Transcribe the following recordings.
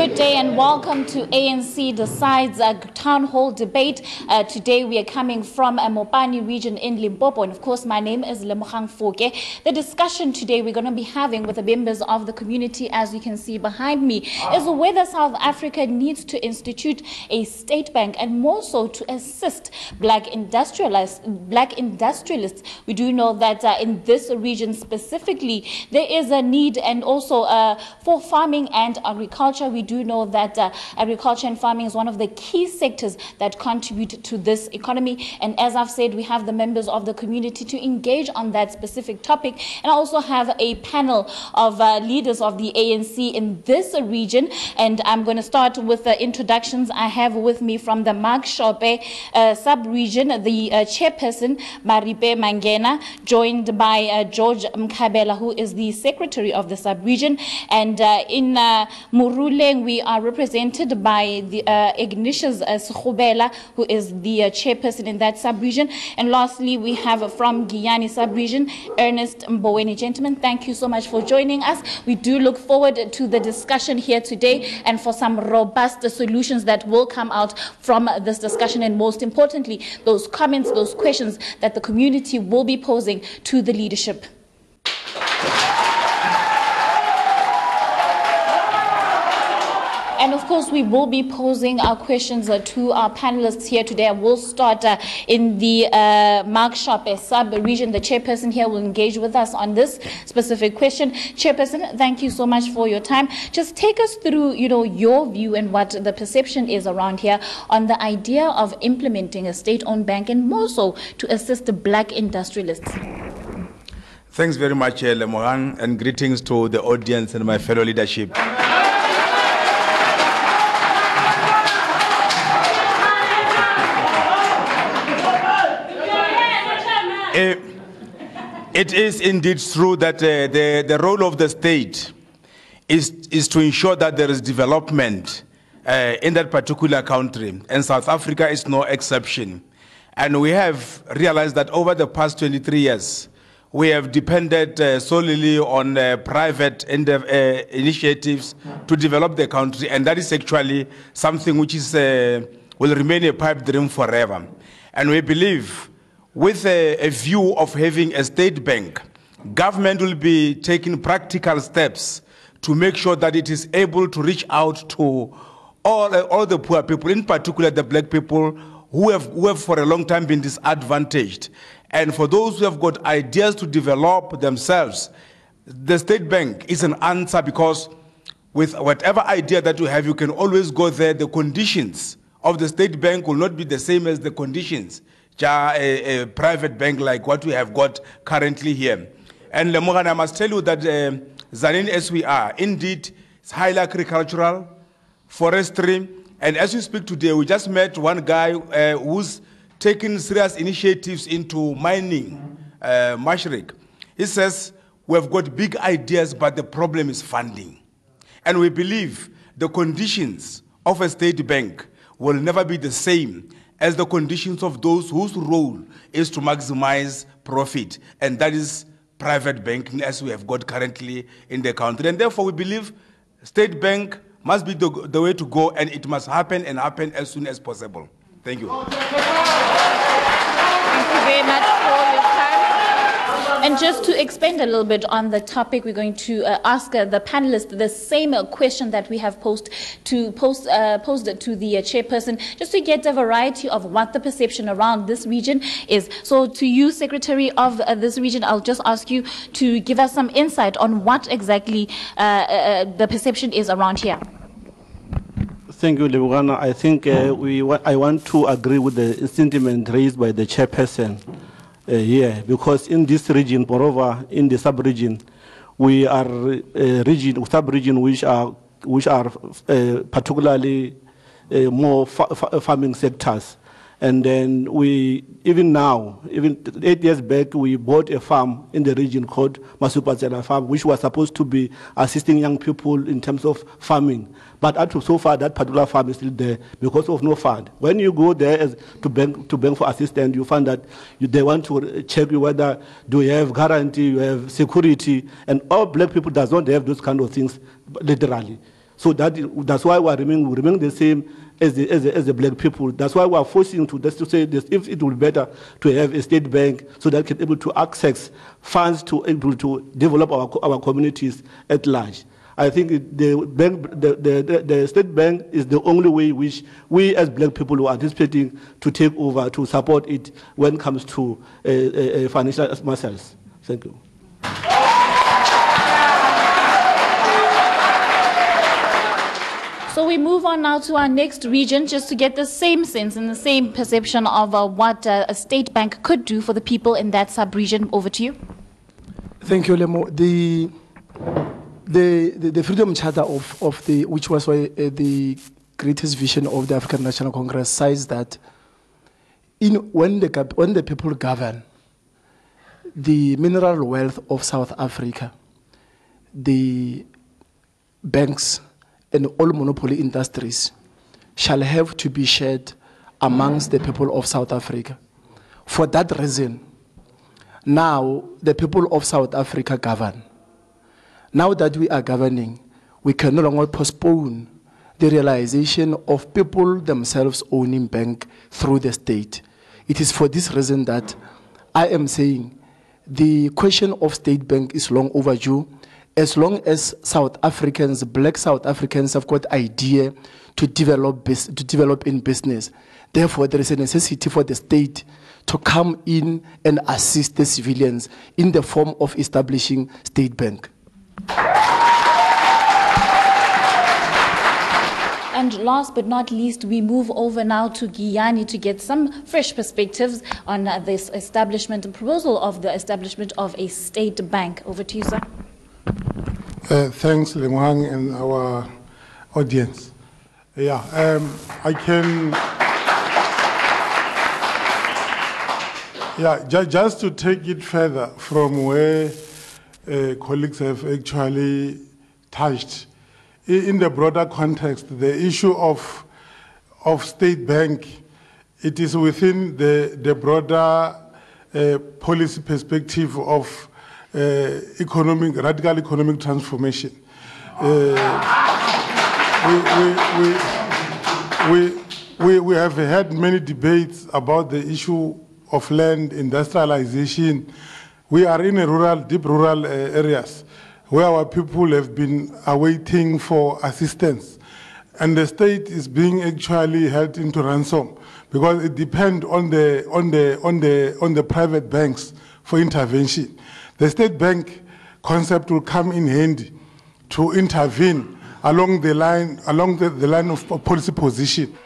Good day and welcome to ANC Decides Town Hall Debate. Today we are coming from Mopani region in Limpopo, and of course my name is Lemogang Foke. The discussion today we're going to be having with the members of the community, as you can see behind me, is whether South Africa needs to institute a state bank, and more so to assist black industrialists. We do know that in this region specifically there is a need, and also for farming and agriculture. We do know that agriculture and farming is one of the key sectors that contribute to this economy. And as I've said, we have the members of the community to engage on that specific topic. And I also have a panel of leaders of the ANC in this region. And I'm going to start with the introductions. I have with me from the Magshope sub-region, the chairperson, Maripe Mangena, joined by George Mkhabela, who is the secretary of the sub-region. And in Murule, we are represented by the Ignatius Skhubela, who is the chairperson in that sub-region. And lastly, we have from Giyani sub-region, Ernest Mboweni. Gentlemen, thank you so much for joining us. We do look forward to the discussion here today and for some robust solutions that will come out from this discussion, and most importantly, those comments, those questions that the community will be posing to the leadership. And of course, we will be posing our questions to our panelists here today. I will start in the Magshope sub-region. The chairperson here will engage with us on this specific question. Chairperson, thank you so much for your time. Just take us through, your view and what the perception is around here on the idea of implementing a state-owned bank, and more so to assist the black industrialists. Thanks very much, Lemogang, and greetings to the audience and my fellow leadership. It is indeed true that the role of the state is to ensure that there is development in that particular country, and South Africa is no exception. And we have realized that over the past 23 years, we have depended solely on private initiatives to develop the country, and that is actually something which is will remain a pipe dream forever. And we believe, with a view of having a state bank, government will be taking practical steps to make sure that it is able to reach out to all the poor people, in particular the black people who have for a long time been disadvantaged. And for those who have got ideas to develop themselves, the state bank is an answer, because with whatever idea that you have, you can always go there. The conditions of the state bank will not be the same as the conditions a private bank like what we have got currently here. And Lemogang, I must tell you that Tzaneen, as we are, indeed, it's highly agricultural, forestry, and as we speak today, we just met one guy who's taking serious initiatives into mining, Mashrik. He says, we have got big ideas, but the problem is funding. And we believe the conditions of a state bank will never be the same as the conditions of those whose role is to maximize profit, and that is private banking as we have got currently in the country. And therefore we believe state bank must be the way to go, and it must happen, and happen as soon as possible. Thank you. Thank you very much for your time. And just to expand a little bit on the topic, we're going to ask the panelists the same question that we have posed to the chairperson, just to get a variety of what the perception around this region is. So to you, Secretary of this region, I'll just ask you to give us some insight on what exactly the perception is around here. Thank you, Lemogang. I think I want to agree with the sentiment raised by the chairperson here, because in this region, moreover, in the sub-region, we are a sub-region which are particularly more farming sectors. And then even 8 years back, we bought a farm in the region called Masupatsela Farm, which was supposed to be assisting young people in terms of farming. But up to so far, that particular farm is still there because of no fund. When you go there to bank for assistance, you find that they want to check you whether do you have guarantee, you have security, and all black people does not have those kind of things, literally. So that's why we remain the same as the black people. That's why we are forcing to say this, if it would be better to have a state bank so that can able to access funds to able to develop our communities at large. I think the state bank is the only way which we as black people are anticipating to take over, to support it when it comes to financial muscles. Thank you. So we move on now to our next region just to get the same sense and the same perception of what a state bank could do for the people in that sub-region. Over to you. Thank you, Lemo. The Freedom Charter which was the greatest vision of the African National Congress, says that when the people govern, the mineral wealth of South Africa, the banks and all monopoly industries shall have to be shared amongst the people of South Africa. For that reason, now the people of South Africa govern. Now that we are governing, we can no longer postpone the realization of people themselves owning bank through the state. It is for this reason that I am saying the question of state bank is long overdue. As long as South Africans, black South Africans, have got idea to develop in business, therefore there is a necessity for the state to come in and assist the civilians in the form of establishing state bank. And last but not least, we move over now to Giyani to get some fresh perspectives on this establishment and proposal of the establishment of a state bank. Over to you, sir. Thanks, Lemohang, and our audience. Yeah, I can. Yeah, just to take it further from where colleagues have actually touched, in the broader context, the issue of state bank, it is within the broader policy perspective of radical economic transformation. We have had many debates about the issue of land, industrialization. We are in deep rural areas where our people have been awaiting for assistance. And the state is being actually held into ransom because it depends on the private banks for intervention. The state bank concept will come in handy to intervene along the line of policy position.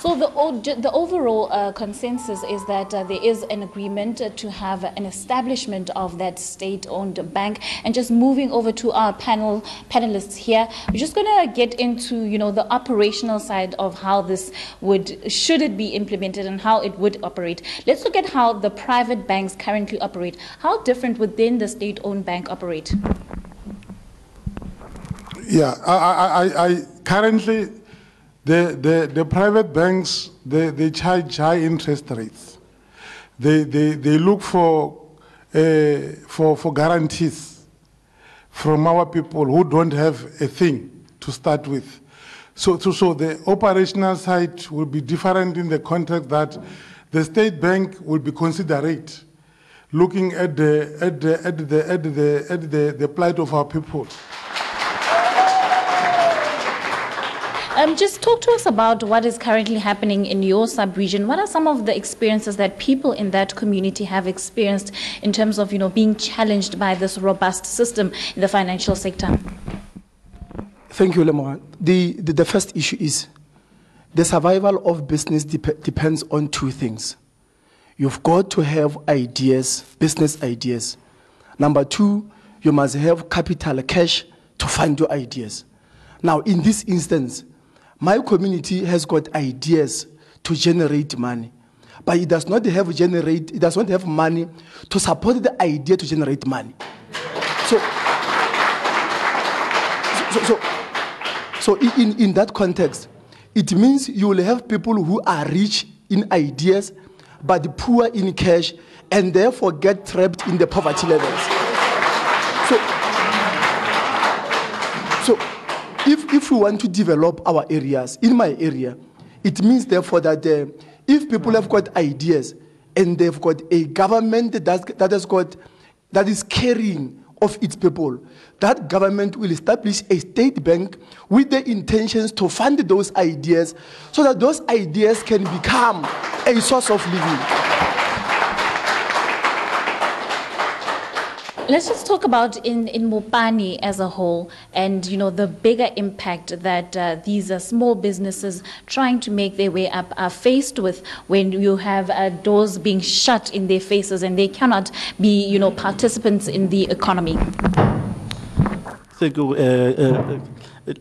So the overall consensus is that there is an agreement to have an establishment of that state-owned bank. And just moving over to our panelists here, we're just going to get into the operational side of how this should it be implemented and how it would operate. Let's look at how the private banks currently operate. How different would then the state-owned bank operate? Yeah, I currently. The private banks, they charge high interest rates. They look for guarantees from our people who don't have a thing to start with. So the operational side will be different in the context that the state bank will be considerate, looking at the plight of our people. Just talk to us about what is currently happening in your sub-region. What are some of the experiences that people in that community have experienced in terms of, being challenged by this robust system in the financial sector? Thank you, Lemohang. The first issue is the survival of business depends on two things. You've got to have ideas, business ideas. Number two, you must have capital, cash to fund your ideas. Now, in this instance, my community has got ideas to generate money, but it does not have money to support the idea to generate money. So in that context, it means you will have people who are rich in ideas, but poor in cash, and therefore get trapped in the poverty levels. So if we want to develop our areas, in my area, it means therefore that if people have got ideas and they've got a government that is caring of its people, that government will establish a state bank with the intentions to fund those ideas so that those ideas can become a source of living. Let's just talk about in Mopani as a whole, and the bigger impact that these small businesses trying to make their way up are faced with when you have doors being shut in their faces and they cannot be participants in the economy. Thank you.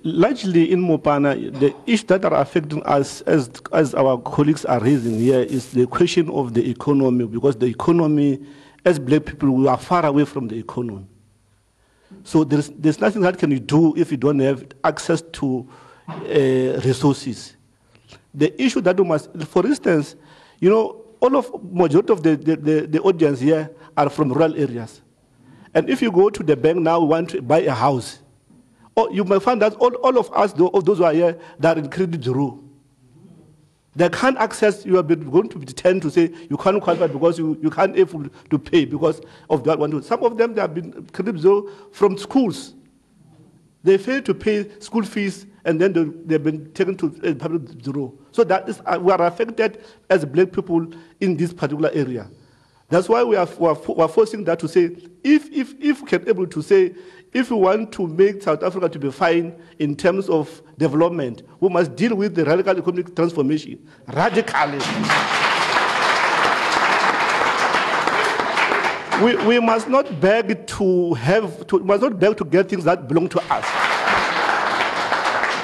Largely in Mopani, the issues that are affecting us, as our colleagues are raising here, is the question of the economy, because the economy, as black people, we are far away from the economy. So there's nothing that can you do if you don't have access to resources. The issue that we must, for instance, majority of the audience here are from rural areas. And if you go to the bank now, want to buy a house, you may find that all of us, those who are here, they are in credit bureau. They can't access, you are going to be tend to say you can't qualify because you can't able to pay because of that one. Some of them, they have been credit bureau from schools. They fail to pay school fees and then they've been taken to a public bureau. So that is, we are affected as black people in this particular area. That's why we are forcing that to say, if we can able to say, if we want to make South Africa to be fine in terms of development, we must deal with the radical economic transformation radically. We must not beg to get things that belong to us.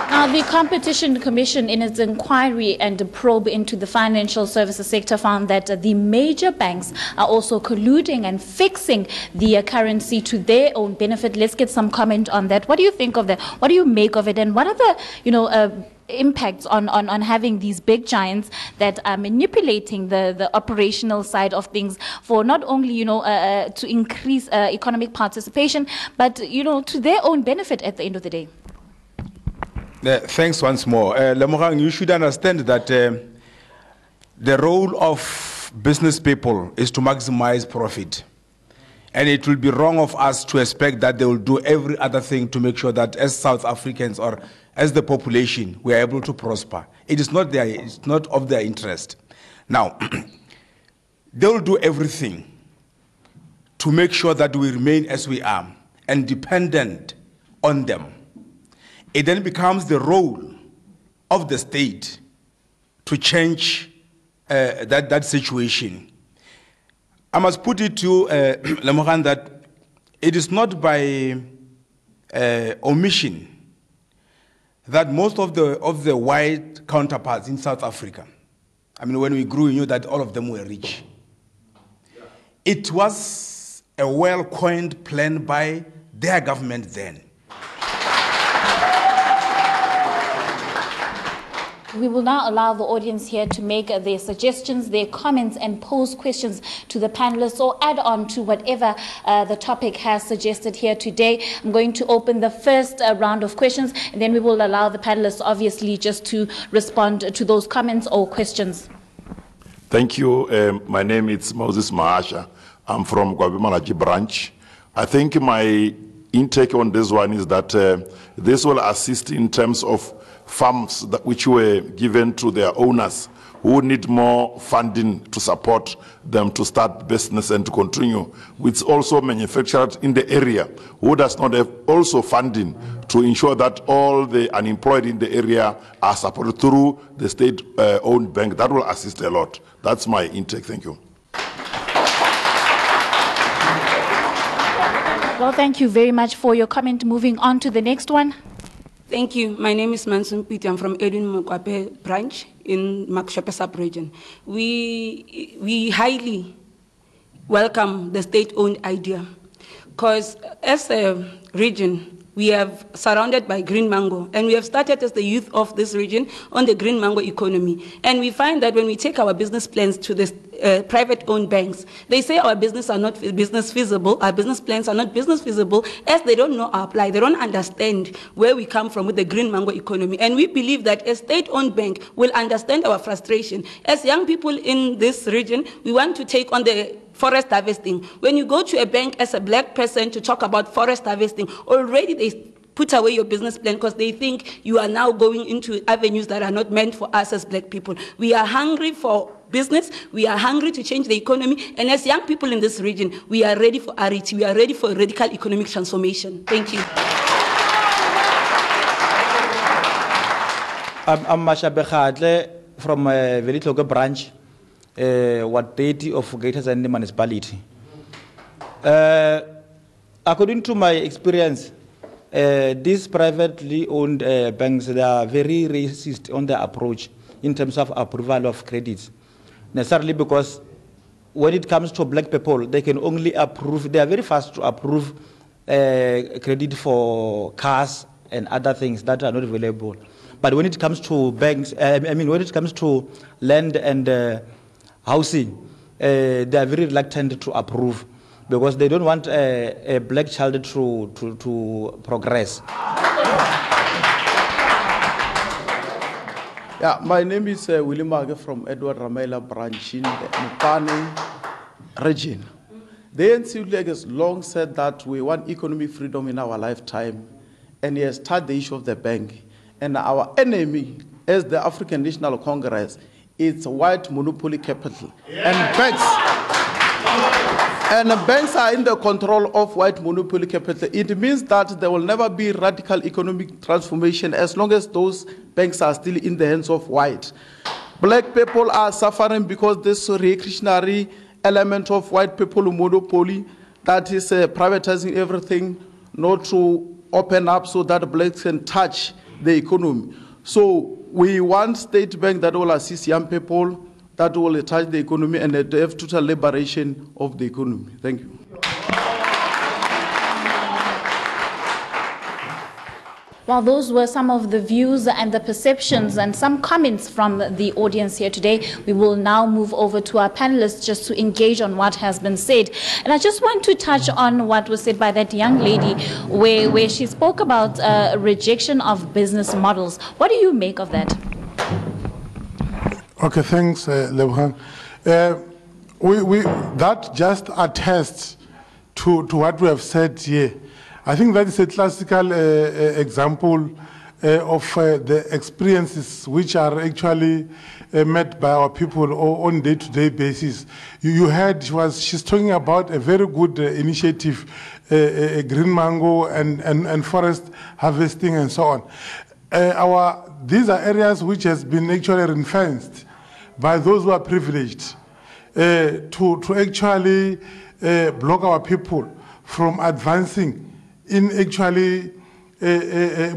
Now, the Competition Commission, in its inquiry and probe into the financial services sector, found that the major banks are also colluding and fixing the currency to their own benefit. Let's get some comment on that. What do you think of that? What do you make of it? And what are the, impacts on having these big giants that are manipulating the operational side of things for not only, to increase economic participation, but, to their own benefit at the end of the day? Thanks once more. Lemogang, you should understand that the role of business people is to maximize profit. And it will be wrong of us to expect that they will do every other thing to make sure that as South Africans or as the population, we are able to prosper. It's not of their interest. Now, they will do everything to make sure that we remain as we are and dependent on them. It then becomes the role of the state to change that situation. I must put it to Lemogang that it is not by omission that most of the white counterparts in South Africa, I mean, when we grew, we knew that all of them were rich. It was a well-coined plan by their government then. We will now allow the audience here to make their suggestions, their comments, and pose questions to the panelists or add on to whatever the topic has suggested here today. I'm going to open the first round of questions, and then we will allow the panelists, obviously, just to respond to those comments or questions. Thank you. My name is Moses Mahasha. I'm from Gwabimalaji branch. I think my intake on this one is that this will assist in terms of farms which were given to their owners who need more funding to support them to start business and to continue, with also manufacturers in the area who does not have also funding to ensure that all the unemployed in the area are supported through the state-owned bank. That will assist a lot. That's my intake. Thank you. Well, thank you very much for your comment. Moving on to the next one. Thank you. My name is Manson Piti. I'm from Edwin Mokwape branch in Makushape sub-region. We highly welcome the state-owned idea because as a region, we have surrounded by green mango, and we have started as the youth of this region on the green mango economy. And we find that when we take our business plans to the private-owned banks, they say our business are not business feasible, our business plans are not business feasible, as they don't know our plight, they don't understand where we come from with the green mango economy. And we believe that a state-owned bank will understand our frustration. As young people in this region, we want to take on the forest harvesting. When you go to a bank as a black person to talk about forest harvesting, already they put away your business plan because they think you are now going into avenues that are not meant for us as black people. We are hungry for business, we are hungry to change the economy, and as young people in this region, we are ready for RET, we are ready for radical economic transformation. Thank you. I'm Masha Bekhadle from Velitlogo branch, Ward 30 of Greater Zande municipality. According to my experience, these privately owned banks, they are very racist on their approach in terms of approval of credits. Necessarily because when it comes to black people, they can only approve, they are very fast to approve credit for cars and other things that are not available. But when it comes to banks, when it comes to land and housing, they are very reluctant to approve because they don't want a black child to progress. Yeah, my name is William Mage from Edward Ramela branch in the Mopane region. The ANC has long said that we want economic freedom in our lifetime, and he has started the issue of the bank. And our enemy, as the African National Congress, is white monopoly capital. And banks are in the control of white monopoly capital. It means that there will never be radical economic transformation as long as those banks are still in the hands of white. Black people are suffering because this reactionary element of white people monopoly that is privatizing everything, not to open up so that blacks can touch the economy. So we want state bank that will assist young people, that will touch the economy and have total liberation of the economy. Thank you. Well, those were some of the views and the perceptions and some comments from the audience here today. We will now move over to our panelists just to engage on what has been said. And I just want to touch on what was said by that young lady where she spoke about rejection of business models. What do you make of that? Okay, thanks, Lebogang. That just attests to what we have said here. I think that is a classical example of the experiences which are actually met by our people on day-to-day basis. You heard she's talking about a very good initiative, green mango and forest harvesting and so on. These are areas which has been actually ring-fenced by those who are privileged to actually block our people from advancing in actually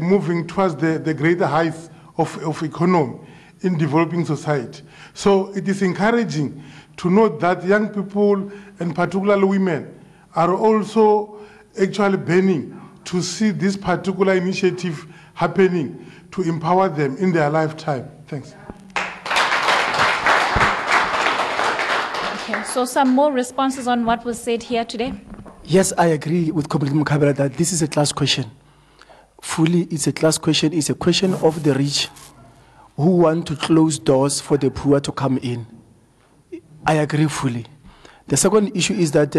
moving towards the greater heights of economy in developing society. So it is encouraging to note that young people, and particularly women, are also actually burning to see this particular initiative happening to empower them in their lifetime. Thanks. Okay, so some more responses on what was said here today? Yes, I agree with Comrade Mukabela that this is a class question. Fully, it's a class question. It's a question of the rich who want to close doors for the poor to come in. I agree fully. The second issue is that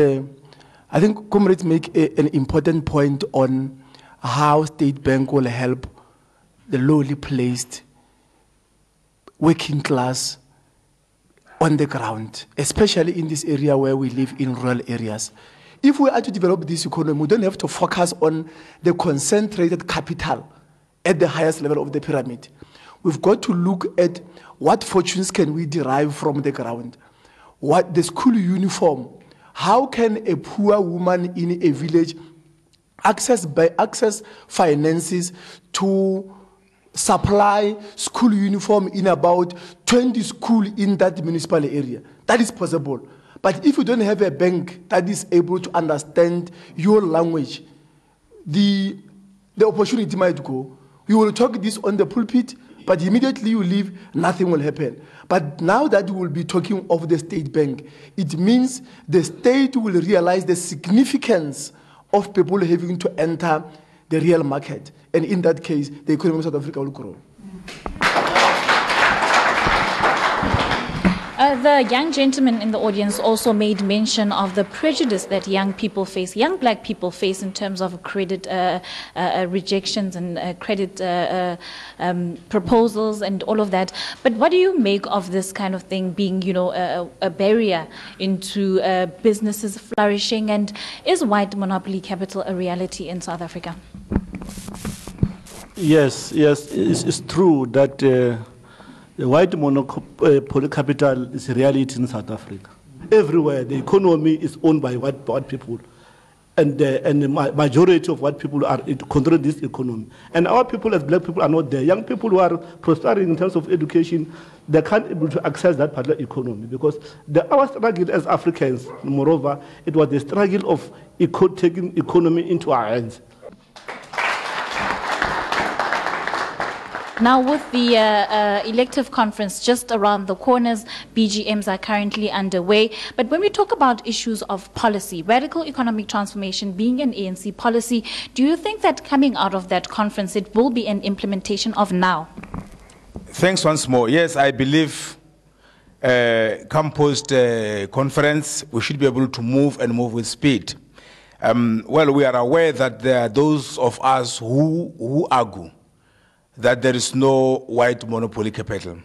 I think comrades make an important point on how State Bank will help the lowly placed working class on the ground, especially in this area where we live in rural areas. If we are to develop this economy, we don't have to focus on the concentrated capital at the highest level of the pyramid. We've got to look at what fortunes can we derive from the ground. What the school uniform, how can a poor woman in a village access finances to supply school uniform in about 20 schools in that municipal area? That is possible. But if you don't have a bank that is able to understand your language, the the opportunity might go. You will talk this on the pulpit, but immediately you leave, nothing will happen. But now that we will be talking of the state bank, it means the state will realize the significance of people having to enter the real market. And in that case, the economy of South Africa will grow. The young gentleman in the audience also made mention of the prejudice that young people face, young black people face in terms of credit rejections and credit proposals and all of that. But what do you make of this kind of thing being, you know, a barrier into businesses flourishing? And is white monopoly capital a reality in South Africa? Yes, it's true that the white monopoly capital is a reality in South Africa. Everywhere, the economy is owned by white people, and the majority of white people are control this economy. And our people, as black people, are not there. Young people who are prospering in terms of education, they can't be able to access that particular economy because our struggle as Africans, moreover, it was the struggle of taking economy into our hands. Now, with the elective conference just around the corners, BGMs are currently underway. But when we talk about issues of policy, radical economic transformation being an ANC policy, do you think that coming out of that conference, it will be an implementation of now? Thanks once more. Yes, I believe come post-conference, we should be able to move and move with speed. Well, we are aware that there are those of us who argue that there is no white monopoly capital.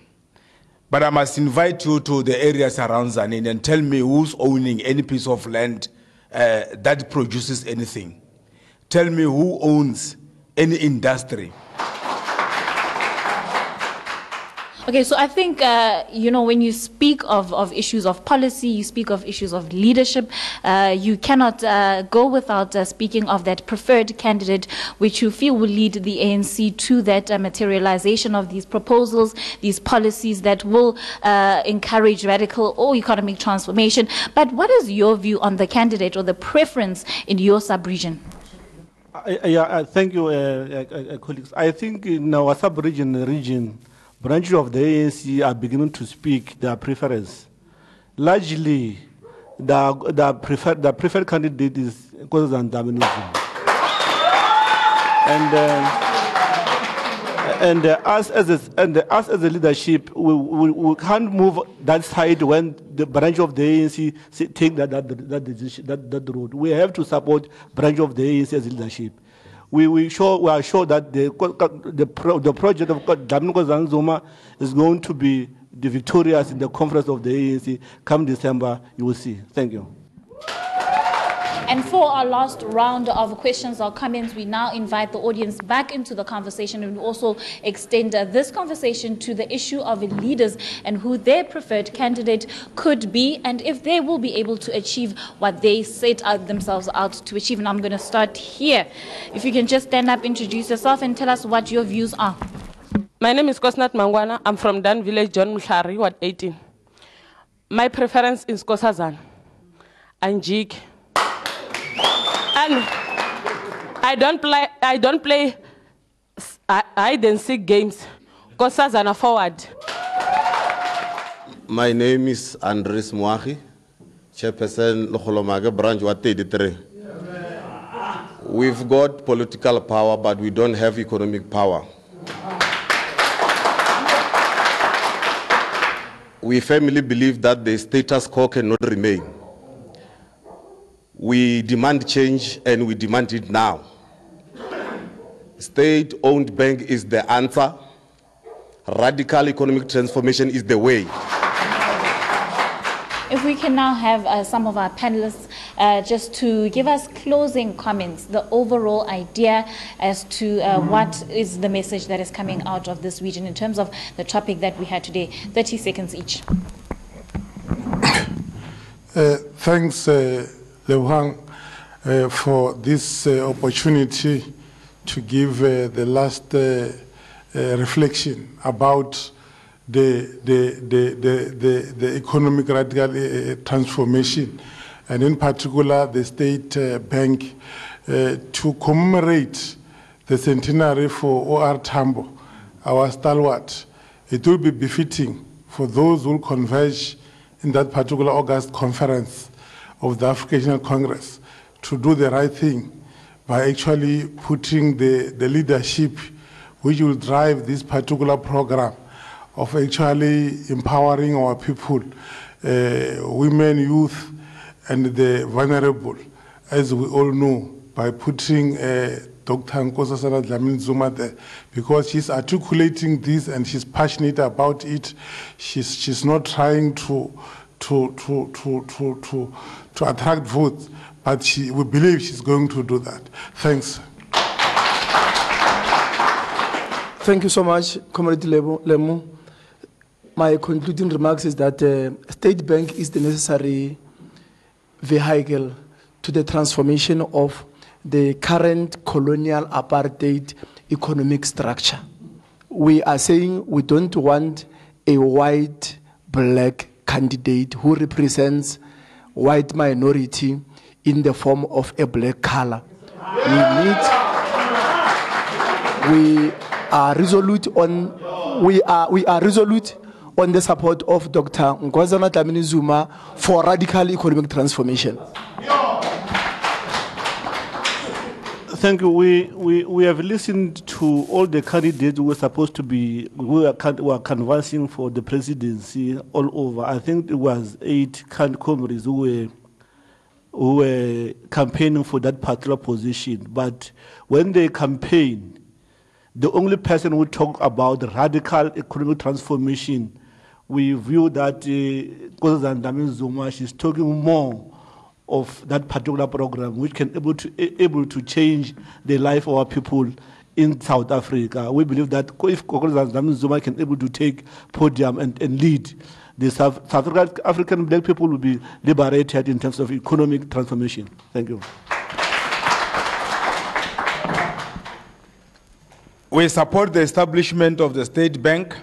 But I must invite you to the areas around Tzaneen and tell me who's owning any piece of land that produces anything. Tell me who owns any industry. Okay, so I think, you know, when you speak of issues of policy, you speak of issues of leadership, you cannot go without speaking of that preferred candidate, which you feel will lead the ANC to that materialization of these proposals, these policies that will encourage radical or economic transformation. But what is your view on the candidate or the preference in your sub-region? Thank you, colleagues. I think in our sub-region, branches of the ANC are beginning to speak their preference. Largely, the preferred candidate is Nkosazana Dlamini-Zuma. And us as a leadership, we can't move that side when the branch of the ANC take that road. We have to support branch of the ANC as leadership. We are sure that the project of Nkosazana Zuma is going to be the victorious in the conference of the ANC. Come December, you will see. Thank you. And for our last round of questions or comments, we now invite the audience back into the conversation and also extend this conversation to the issue of leaders and who their preferred candidate could be and if they will be able to achieve what they set themselves out to achieve. And I'm going to start here. If you can just stand up, introduce yourself and tell us what your views are. My name is Kosnat Mangwana. I'm from Dan Village, John Mhlari, Ward 18. My preference is Nkosazana and Jig. And I don't play hide and seek games. Nkosazana forward. My name is Andres Moahi, Chairperson Lokholomage branch Ward 83. We've got political power, but we don't have economic power. We firmly believe that the status quo cannot remain. We demand change, and we demand it now. State-owned bank is the answer. Radical economic transformation is the way. If we can now have some of our panelists just to give us closing comments, the overall idea as to what is the message that is coming out of this region in terms of the topic that we had today. 30 seconds each. Thanks, Lebohang, for this opportunity to give the last reflection about the economic radical transformation, and in particular the state bank, to commemorate the centenary for O.R. Tambo, our stalwart, it will be befitting for those who will converge in that particular August conference of the African National Congress to do the right thing by actually putting the leadership which will drive this particular program of actually empowering our people, women, youth, and the vulnerable, as we all know, by putting Dr. Nkosazana Dlamini-Zuma there, because she's articulating this and she's passionate about it. She's not trying to attract votes, but we believe she's going to do that. Thanks. Thank you so much, Comrade Lemu. My concluding remarks is that State Bank is the necessary vehicle to the transformation of the current colonial apartheid economic structure. We are saying we don't want a white, black candidate who represents white minority in the form of a black color. We are resolute on the support of Dr. Nkosazana Dlamini-Zuma for radical economic transformation. Thank you. We have listened to all the candidates who were supposed to be, who are canvassing for the presidency all over. I think it was 8 comrades who were campaigning for that particular position. But when they campaign, the only person who talked about radical economic transformation, we view that Nkosazana Dlamini-Zuma, she's talking more of that particular program, which can able to change the life of our people in South Africa. We believe that if Nkosazana Dlamini-Zuma can able to take podium and lead, the South African black people will be liberated in terms of economic transformation. Thank you. We support the establishment of the State Bank,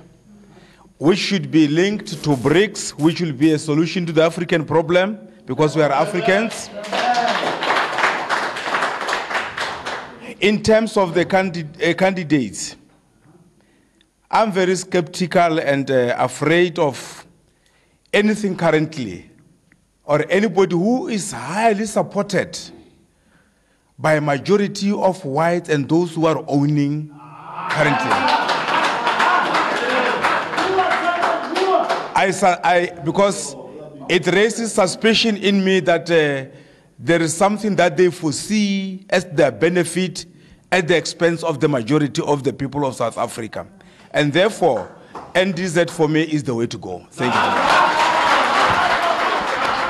which should be linked to BRICS, which will be a solution to the African problem, because we are Africans. In terms of the candidates, I'm very skeptical and afraid of anything currently, or anybody who is highly supported by a majority of whites and those who are owning currently. Because it raises suspicion in me that there is something that they foresee as their benefit at the expense of the majority of the people of South Africa. And therefore, NDZ for me is the way to go. Thank you.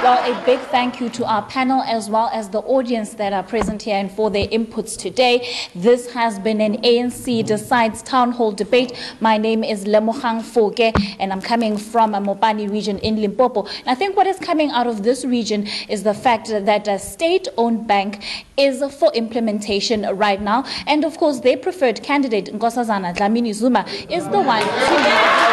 Well, a big thank you to our panel as well as the audience that are present here and for their inputs today. This has been an ANC Decides Town Hall debate. My name is Lemogang Foke and I'm coming from a Mopani region in Limpopo. And I think what is coming out of this region is the fact that a state-owned bank is for implementation right now. And of course, their preferred candidate, Nkosazana Dlamini-Zuma, is the one to lead.